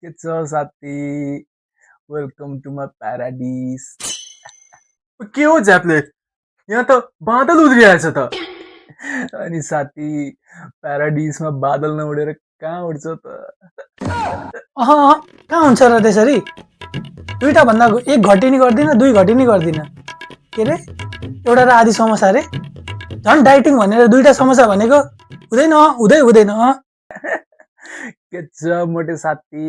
के छ साथी वेलकम टु माई प्याराडिस। के हो झ्याप्ले यहाँ त बादल उद्रिरहेछ त। अनि साथी प्याराडिसमा बादल नउडेर कहाँ उड्छ त। कहाँ हुन्छ र त्यसरी? दुईटा भन्दा एक घटी नि गर्दिन, दुई घटी नि गर्दिन। के रे एउटा र आधी समोसा रे? झन् डाइटिङ भनेर दुईटा समोसा भनेको हुँदैन हुँदैन। के छ मोटे साथी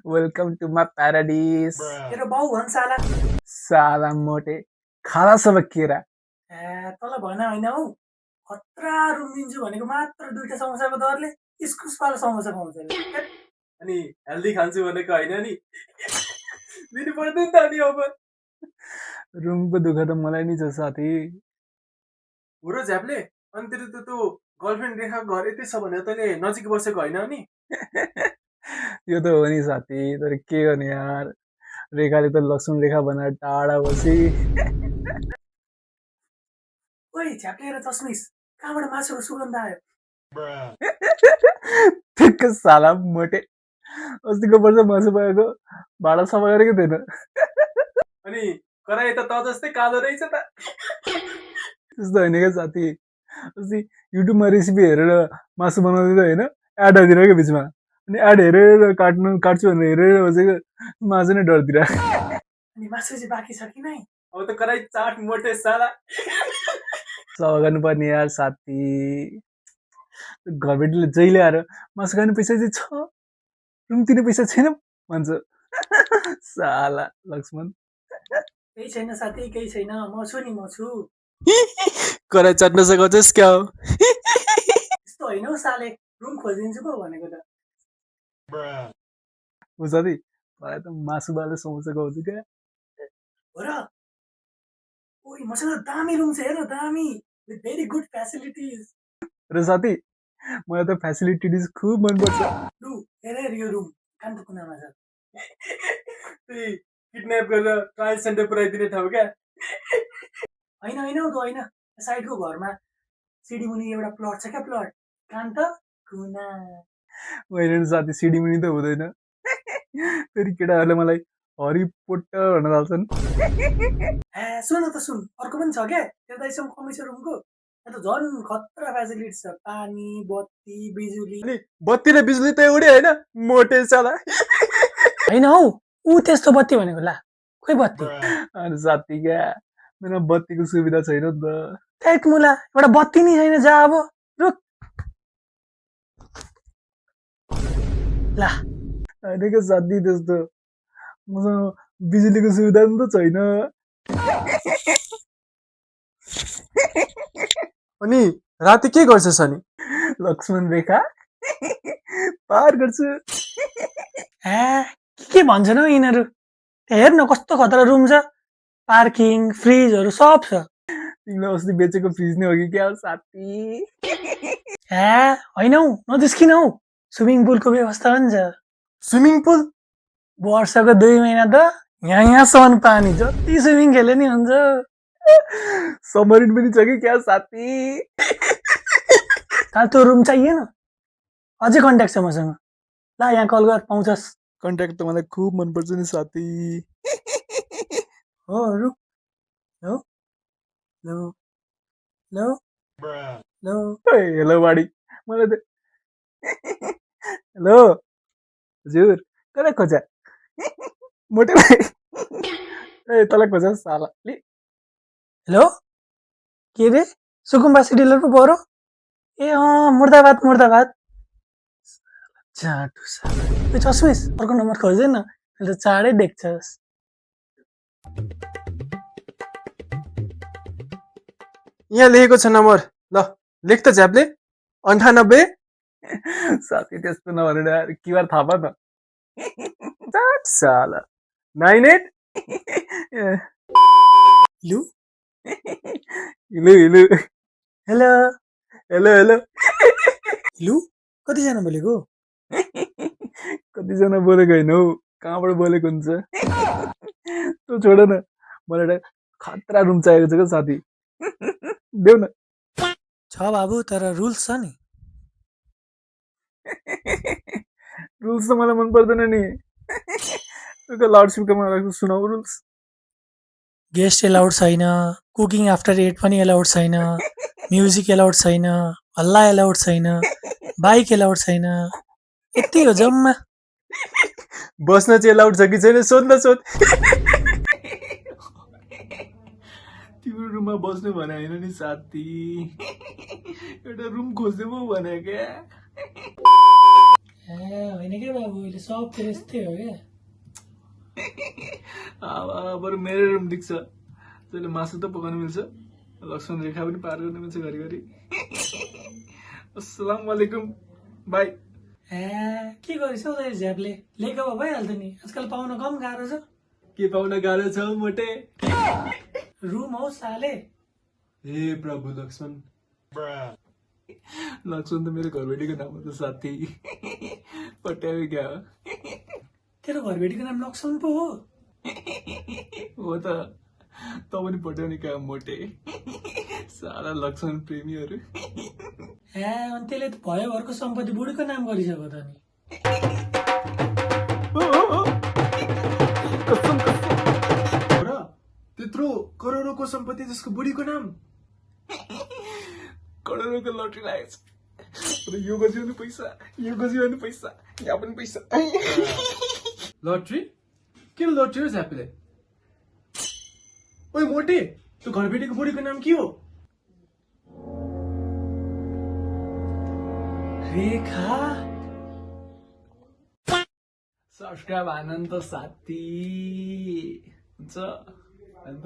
वेलकम टु माई प्याराडिस। तेरो बाउ भन् साला। साला मोटे खाला सब केरा। तँलाई भन होइन हौ, खतरा रुम दिन्छु भनेको मात्र दुईटा समोसाको दरले इस्कुसवाला समोसा पाउँछ रे। अनि हेल्दी खान्छु भनेको होइन नि दिनु पर्दैन त। अनि अब रुमको दुःख त मलाई नि छ साथी। हो र झ्याप्ले, अनि तेरो त्यो गर्लफ्रेन्ड रेखाको घर यति छ भनेर तैँले नजिक बसेको होइन नि? यो त हो नि साथी, तर के गर्ने यार, रेखाले त लक्ष्मण रेखा बनाएर टाढा बसी। ओइ झ्याप्ले र चस्मिस, कहाँबाट मासुको सुगन्ध आयो? ठिक्क साला मोटे, अस्तिको वर्ष मासु भएको भाडा सफा गरेको थिएन। अनि कराए त जस्तै कालो रहेछ त। त्यस्तो होइन क्या साथी, अस्ति युट्युबमा रेसिपी हेरेर मासु बनाउँदै त होइन, एड आइदिरहेको बिचमा, अनि एड हेरेर काट्छु भनेर हेरेर बसेको मासु नै डरतिर। अनि मासु चाहिँ बाँकी छ कि नै? अब त कराई चाट मोटे साला। सफा गर्नुपर्ने यार साथी, घरबेटीले जहिले आएर मासु खाने पैसा चाहिँ छ, रुम तिर्ने पैसा छैन भन्छ। साला लक्ष्मण। केही छैन साथी, केही छैन, म छु नि, म छु। कराई चाट्न सघाउँछस् क्या हो? त्यस्तो होइन हौ साले, रुम खोजिदिन्छु पो भनेको त। हो साथी, मलाई त मासुवाला समोसा खुवाउँछु क्या। हो र? ओइ मसँग दामी रुम छ हेर, दामी, विथ भेरी गुड फ्यासिलिटिज। र साथी मलाई त फ्यासिलिटिज खुब मनपर्छ। लु हेर यो रुम कान्तो कुनामा छ। त्यही किडन्याप गरेर ट्रायल सेन्टर पुऱ्याइदिने ठाउँ क्या? होइन होइन हौ, होइन, साइडको घरमा सिडी मुनि एउटा प्लट छ क्या, प्लट कान्त कुना। होइन साथी, सिडी मुनि त हुँदैन, फेरि केटाहरूले मलाई हरि पोट्टर भन्न थाल्छन्। सुन त सुन, अर्को पनि छ क्या, त्यो दाइसम्म कमै छ रुमको, त्यहाँ त झन् खतरा फ्यासिलिटी छ, पानी बत्ती बिजुली। अनि बत्ती र बिजुली त एउटै होइन मोटे साला। होइन हौ, ऊ त्यस्तो बत्ती भनेको, ला खोइ बत्ती। अनि साथी क्या, मेरो बत्तीको सुविधा छैन नि त। त्यही मुला, एउटा बत्ती नि छैन, जा अब रुक। ला होइन क्या साथी, त्यस्तो मसँग बिजुलीको सुविधा नि त छैन। अनि राति के गर्छस् अनि? लक्ष्मण रेखा पार गर्छु। के भन्छन् हौ यिनीहरू? हेर न कस्तो खतरा रुम छ, पार्किङ फ्रिजहरू सब छ। तिमीलाई अस्ति बेचेको फ्रिज नै हो कि क्या साथी? होइन हौ, नजिस्किन हौ, स्विमिङ पुलको व्यवस्था पनि छ। Swimming pool? वर्षको 2 महिना त यहाँसम्म पानी, जति स्विमिङ खेले नि हुन्छ। सबमरिन पनि छ कि क्या साथी? त्यो रुम चाहिएन? अझै कन्ट्याक्ट छ मसँग, ला यहाँ कल गर, पाउँछस्। कन्ट्याक्ट त मलाई खुब मनपर्छ नि साथी। हो रुक, लो लो लो लो। हेलो बाडी, मलाई त हेलो हजुर, कसलाई खोजा? मोटे भाइ। ए तँलाई खोजा साला। हेलो, के रे सुकुम्बासी डिलर पो पऱ्यो? ए मुर्दाबाद मुर्दाबाद। चाटु साला, चस्मिस अर्को नम्बर खोज्दैन, अहिले त चाँडै देख्छस्। यहाँ लेखेको छ नम्बर, ल लेख त झ्याप्ले। 98 साथी त्यस्तो नभनेर क्युआर थाहा पायो न। चाट साला 98 लु हिलो हिलो हेलो हेलो हेलो। लु कतिजना बोलेको? कतिजना बोलेको होइन हौ, कहाँबाट बोलेको हुन्छ? तँ छोड न, मलाई एउटा खतरा रुम चाहिएको छ क्या साथी, देऊ न। छ बाबु, तर रुल्स छ नि। रुल्स त मलाई मन पर्दैन नि लाउड स्पिकरमा राख्छु सुनाऊ रुल्स गेस्ट एलाउड छैन, कुकिङ आफ्टर 8 पनि एलाउड छैन, म्युजिक एलाउड छैन, हल्ला एलाउड छैन, बाइक एलाउड छैन। यति हो जम्मा। बस्न चाहिँ एलाउड छ कि छैन सोध्न सोध तिम्रो रुममा बस्नु भने होइन नि साथी एउटा रुम खोज्दै पो भने क्या होइन क्या बाबु, अहिले सबतिर यस्तै हो क्या। बरु मेरो रुम दिक्छ जसले मासु त पकाउनु मिल्छ लक्ष्मण रेखा पनि पार गर्नु मिल्छ घरिघरि अस्सलाम वालेकुम बाई के गरिस् हौ त यो झ्यापले? लेखा भए भइहाल्थ्यो नि, आजकल पाउन कम गाह्रो छ। के पाउन गाह्रो छ मोटे रुम हौ साले। हे प्रभु लक्ष्मण लक्ष्मण त मेरो घरबेटीको नाम हो त साथी पट्यायो क्या तेरो घरबेटीको नाम लक्ष्मण पो हो? हो त त पनि पट्याउने क्या मोटे सारा लक्ष्मण प्रेमीहरू अनि त्यसले त भयो घरको सम्पत्ति बुढीको नाम गरिसक्यो त नि। कसम कसम र त्यत्रो करोडौँको सम्पत्ति त्यसको बुढीको नाम करोडौँको लटरी लागेको छ यो गजियो पैसा यो गजियो पैसा यहाँ पनि पैसा लट्री किन लट्री हो झ्यापले? ओइ मोटे त्यो घरबेटीको बुढीको नाम के हो? रेखा। सब्सक्राइब आनन्द साथी हुन्छ अन्त